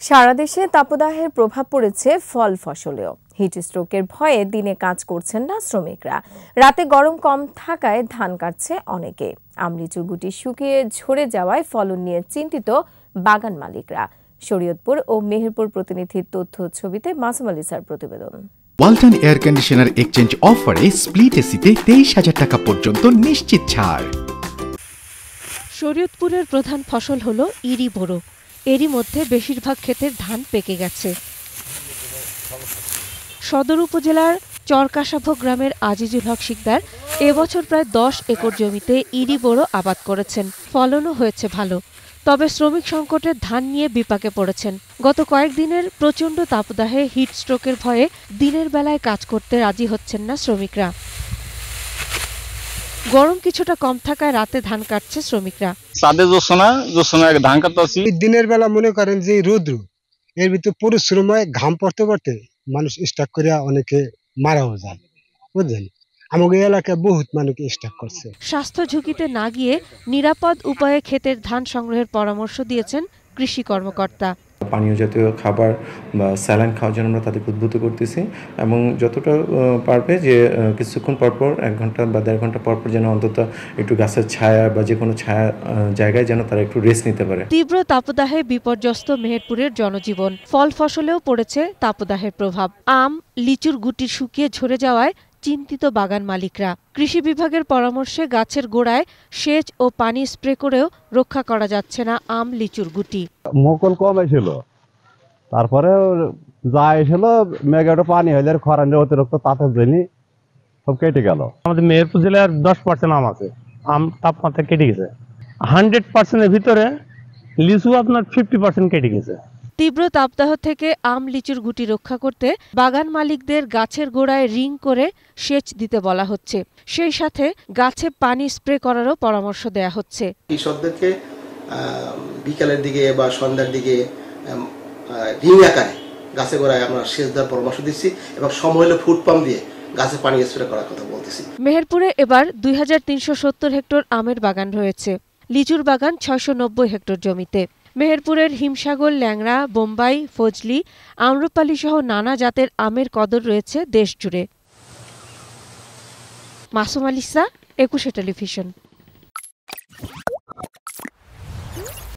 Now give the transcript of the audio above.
সারা দেশে তাপদাহের প্রভাব পড়েছে ফল ফসলেও। হিট স্ট্রোকের ভয়ে দিনে কাজ করছেন না শ্রমিকরা। রাতে গরম কম থাকায় ধান কাটছে অনেকে। আমলিচুর গুটি শুকিয়ে ঝরে যাওয়ায় ফলন নিয়ে চিন্তিত বাগান মালিকরা। শরীয়তপুর ও মেহেরপুর প্রতিনিধির তথ্য ছবিতে মাসুম আলিসার প্রতিবেদন। ওয়ালটন এয়ার কন্ডিশনার এক্সচেঞ্জ অফারে স্প্লিট এসিতে 23,000 টাকা পর্যন্ত নিশ্চিত ছাড়। শরীয়তপুরের প্রধান ফসল হলো ইরি বোরো। এরই মধ্যে বেশিরভাগ ক্ষেতের ধান পেকে গেছে। সদর উপজেলার চরকাশাভ গ্রামের আজিজুল হক শিকদার এবছর প্রায় 10 একর জমিতে ইরি বোরো আবাদ করেছেন। ফলনও হয়েছে ভালো, তবে শ্রমিক সংকটে ধান নিয়ে বিপাকে পড়েছেন। গত কয়েকদিনের প্রচণ্ড তাপদাহে হিট স্ট্রোকের ভয়ে দিনের বেলায় কাজ করতে রাজি হচ্ছেন না শ্রমিকরা। গরম কিছুটা কম থাকায় রাতে ধান কাটছে শ্রমিকরা। ধান কাটতেছি। দিনের বেলা মনে করেন যে রোদ্র, এর ভিতরে পরিশ্রম হয়, ঘাম পড়তে পড়তে মানুষ স্টক করে অনেকে মারাও যায়, বুঝলেন। আমাদের এলাকায় বহুত মানুষ স্টক করছে। স্বাস্থ্য ঝুঁকিতে না গিয়ে নিরাপদ উপায়ে ক্ষেতের ধান সংগ্রহের পরামর্শ দিয়েছেন কৃষি কর্মকর্তা। পানীয় জাতীয় খাবার বা স্যালাইন খাওয়ার জন্য আমরা তাদেরকে উদ্বুদ্ধ করতেছি এবং যতটা পারবে যে কিছুক্ষণ পরপর 1 ঘন্টা বা 1.5 ঘন্টা পরপর যেন অন্তত একটু গাছের ছায়া বা যে কোনো ছায়া জায়গায় যেন তারা একটু রেস্ট নিতে পারে। তীব্র তাপদাহে বিপর্যস্ত মেহেরপুরের জনজীবন। ফল ফসলেও পড়েছে তাপদাহের প্রভাব। আম, লিচুর গুটি শুকিয়ে ঝরে যাওয়ায় চিন্তিত বাগান মালিকরা। কৃষি বিভাগের পরামর্শে গাছের গোড়ায় সেচ ও পানি স্প্রে করেও রক্ষা করা যাচ্ছে না আম, লিচুর গুটি। মোকল কম এসেছিল, তারপরে যা এসেছিল মেঘাটো পানি হইলে খরানের অতিরিক্ত তাপের জন্য সব কেটে গেল। আমাদের মেহেরপুর জেলার 10% আম আছে, আম তাপমাত্রা কেটে গেছে। 100%-এর ভিতরে লিচু আপনার 50% কেটে গেছে। তীব্র তাপদাহ থেকে আম, লিচুর গুটি রক্ষা করতে বাগান মালিকদের গাছের গোড়ায় রিং করে সেচ দিতে বলা হচ্ছে। সেই সাথে গাছে পানি স্প্রে করারও পরামর্শ দেয়া হচ্ছে। কৃষকদেরকে বিকালের দিকে বা সন্ধ্যার দিকে রিং আকারে গাছে গোড়ায় আমরা সেচ দেওয়ার পরামর্শ দিচ্ছি এবং সময় হলে ফুড পাম্প দিয়ে গাছে পানি স্প্রে করার কথা বলতেছি। মেহেরপুরে এবার 2370 হেক্টর আমের বাগান রয়েছে। লিচুর বাগান 690 হেক্টর জমিতে। মেহেরপুরের হিমসাগর, ল্যাংড়া, বোম্বাই, ফজলি, আম্রপালি সহ নানা জাতের আমের কদর রয়েছে দেশ জুড়ে। মাসুম আলিসা, 21 টেলিভিশন।